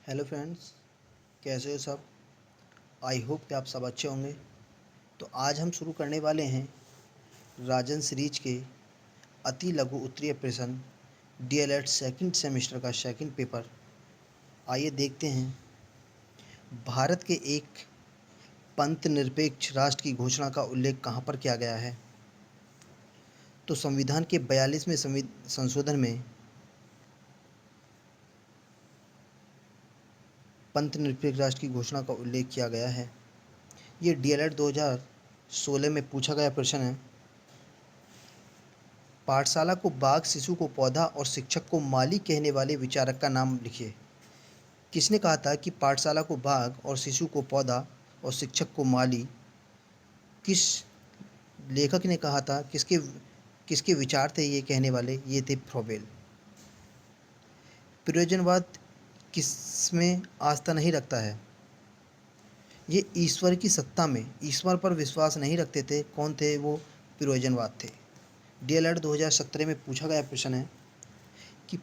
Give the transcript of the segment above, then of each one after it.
Hello friends, कैसे हो सब। आई होप कि आप सब अच्छे होंगे। तो आज हम शुरू करने वाले हैं राजन सीरीज के अति लघु उत्तरीय प्रश्न डीएलएड सेकंड सेमेस्टर का सेकंड पेपर। आइए देखते हैं। भारत के एक पंथ निरपेक्ष राष्ट्र की घोषणा का उल्लेख कहाँ पर किया गया है। तो संविधान के 42वें संशोधन में पंथ निरपेक्ष राष्ट्र की घोषणा का उल्लेख किया गया है। ये डीएलएड 2016 में पूछा गया प्रश्न है। पाठशाला को बाग, शिशु को पौधा और शिक्षक को माली कहने वाले विचारक का नाम लिखिए। किसने कहा था कि पाठशाला को बाग और शिशु को पौधा और शिक्षक को माली? किस लेखक ने कहा था? किसके किसके विचार थे ये कहने वाले? ये थे फ्रॉबेल। प्रयोजनवाद किसमें आस्था नहीं रखता है? ये ईश्वर की सत्ता में, ईश्वर पर विश्वास नहीं रखते थे। कौन थे वो? प्रयोजनवाद थे। डीएलएड 2017 में पूछा गया प्रश्न है कि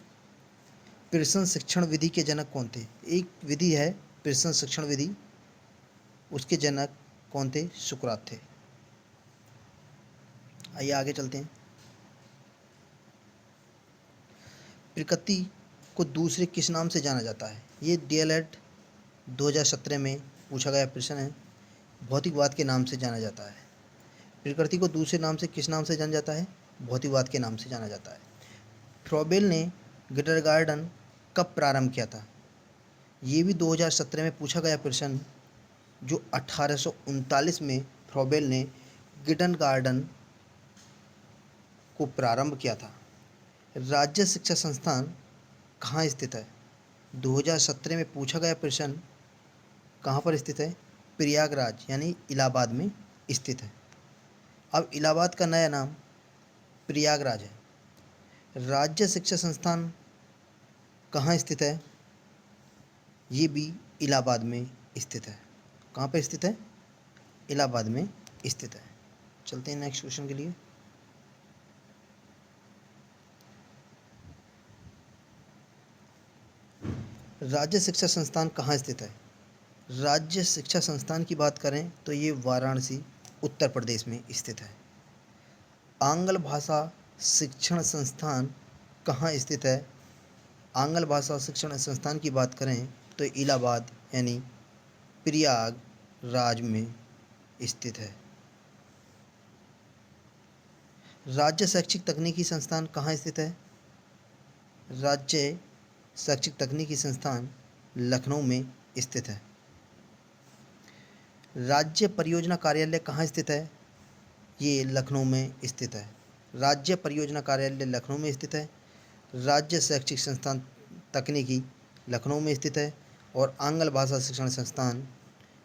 पेर्सन शिक्षण विधि के जनक कौन थे। एक विधि है पेर्सन शिक्षण विधि, उसके जनक कौन थे? सुकरात थे। आइए आगे चलते हैं। प्रकृति को दूसरे किस नाम से जाना जाता है? ये डीएलएड 2017 में पूछा गया प्रश्न है। भौतिकवाद के नाम से जाना जाता है। प्रकृति को दूसरे नाम से किस नाम से जाना जाता है? भौतिकवाद के नाम से जाना जाता है। फ्रॉबेल ने किंडरगार्टन कब प्रारंभ किया था? ये भी 2017 में पूछा गया प्रश्न, जो 1839 में फ्रॉबेल ने किंडरगार्टन को प्रारंभ किया था। राज्य शिक्षा संस्थान कहाँ स्थित है? 2017 में पूछा गया प्रश्न, कहाँ पर स्थित है? प्रयागराज यानी इलाहाबाद में स्थित है। अब इलाहाबाद का नया नाम प्रयागराज है। राज्य शिक्षा संस्थान कहाँ स्थित है? ये भी इलाहाबाद में स्थित है। कहाँ पर स्थित है? इलाहाबाद में स्थित है। चलते हैं नेक्स्ट क्वेश्चन के लिए। राज्य शिक्षा संस्थान कहाँ स्थित है? राज्य शिक्षा संस्थान की बात करें तो ये वाराणसी, उत्तर प्रदेश में स्थित है। आंग्ल भाषा शिक्षण संस्थान कहाँ स्थित है? आंग्ल भाषा शिक्षण संस्थान की बात करें तो इलाहाबाद यानी प्रयागराज में स्थित है। राज्य शैक्षिक तकनीकी संस्थान कहाँ स्थित है? राज्य शैक्षिक तकनीकी संस्थान लखनऊ में स्थित है। राज्य परियोजना कार्यालय कहाँ स्थित है? ये लखनऊ में स्थित है। राज्य परियोजना कार्यालय लखनऊ में स्थित है। राज्य शैक्षिक संस्थान तकनीकी लखनऊ में स्थित है। और आंग्ल भाषा शिक्षण संस्थान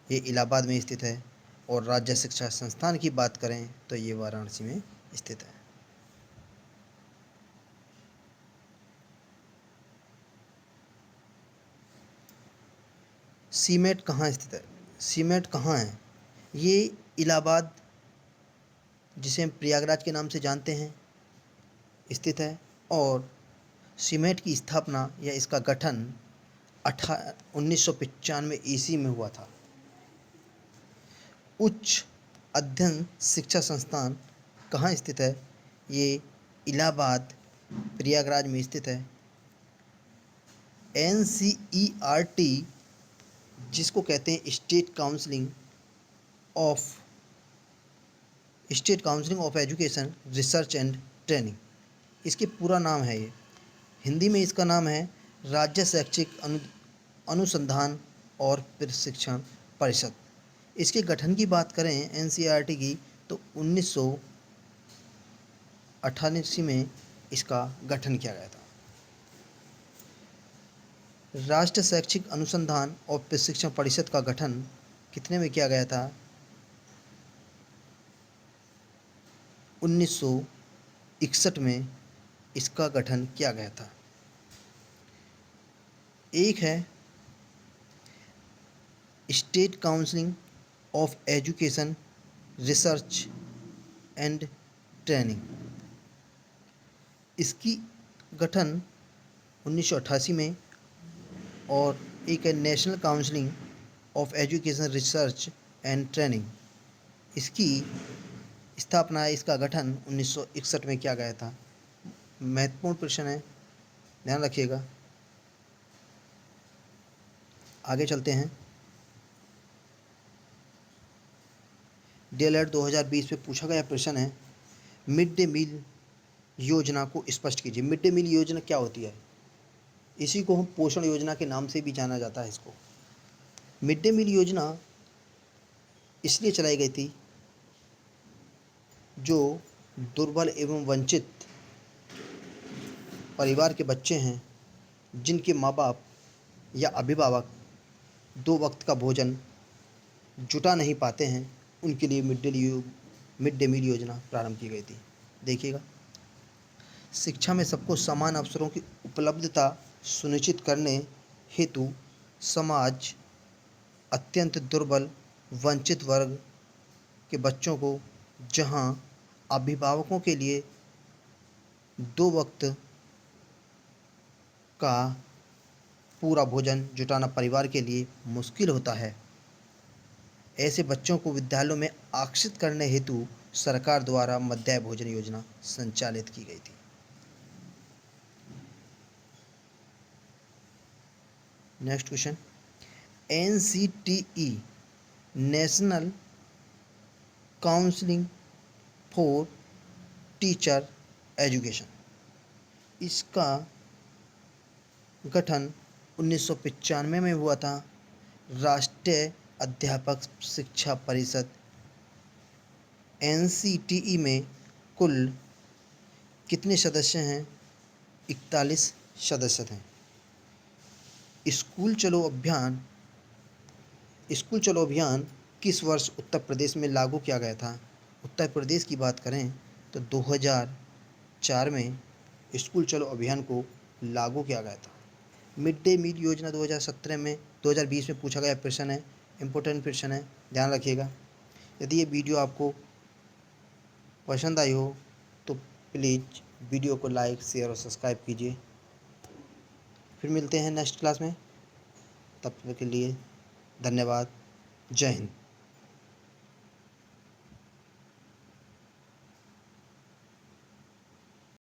ये इलाहाबाद में स्थित है। और राज्य शिक्षा संस्थान की बात करें तो ये वाराणसी में स्थित है। सीमेट कहाँ स्थित है? सीमेट कहाँ है? ये इलाहाबाद, जिसे हम प्रयागराज के नाम से जानते हैं, स्थित है। और सीमेट की स्थापना या इसका गठन 1995 ईस्वी में हुआ था। उच्च अध्ययन शिक्षा संस्थान कहाँ स्थित है? ये इलाहाबाद, प्रयागराज में स्थित है। NCERT, जिसको कहते हैं state counselling of education research and training, इसके पूरा नाम है ये। हिंदी में इसका नाम है राज्य शैक्षिक अनुसंधान और प्रशिक्षण परिषद। इसके गठन की बात करें NCERT की तो 1988 में इसका गठन किया गया था। राष्ट्रीय शैक्षिक अनुसंधान और प्रशिक्षण परिषद का गठन कितने में किया गया था? 1961 में इसका गठन किया गया था। एक है state counselling of education research and training, इसकी गठन 1988 में। और एक है national counselling of education research and training. इसकी स्थापना, इसका गठन 1961 में किया गया था। महत्वपूर्ण प्रश्न है, ध्यान रखिएगा। आगे चलते हैं। डीएलएड 2020 में पूछा गया प्रश्न है, मिड डे मील योजना को स्पष्ट कीजिए। मिड डे मील योजना क्या होती है? इसी को हम पोषण योजना के नाम से भी जाना जाता है। इसको मिड डे मील योजना इसलिए चलाई गई थी, जो दुर्बल एवं वंचित परिवार के बच्चे हैं, जिनके माँ बाप या अभिभावक 2 वक्त का भोजन जुटा नहीं पाते हैं, उनके लिए मिड डे मील योजना प्रारंभ की गई थी। देखिएगा, शिक्षा में सबको समान अवसरों की उपलब्धता सुनिश्चित करने हेतु समाज अत्यंत दुर्बल वंचित वर्ग के बच्चों को, जहां अभिभावकों के लिए 2 वक्त का पूरा भोजन जुटाना परिवार के लिए मुश्किल होता है, ऐसे बच्चों को विद्यालयों में आकर्षित करने हेतु सरकार द्वारा मध्याह्न भोजन योजना संचालित की गई थी। Next question, NCTE national counselling for teacher education, इसका गठन 1995 में हुआ था। राष्ट्रीय अध्यापक शिक्षा परिषद NCTE में कुल कितने सदस्य हैं? 41 सदस्य हैं। स्कूल चलो अभियान किस वर्ष उत्तर प्रदेश में लागू किया गया था? उत्तर प्रदेश की बात करें तो 2004 में स्कूल चलो अभियान को लागू किया गया था। मिड डे मील योजना 2020 में पूछा गया प्रश्न है, इम्पोर्टेंट प्रश्न है, ध्यान रखिएगा। यदि ये वीडियो आपको पसंद आई हो तो प्लीज़ वीडियो को लाइक, शेयर और सब्सक्राइब कीजिए। फिर मिलते हैं नेक्स्ट क्लास में, तब तक के लिए धन्यवाद। जय हिंद।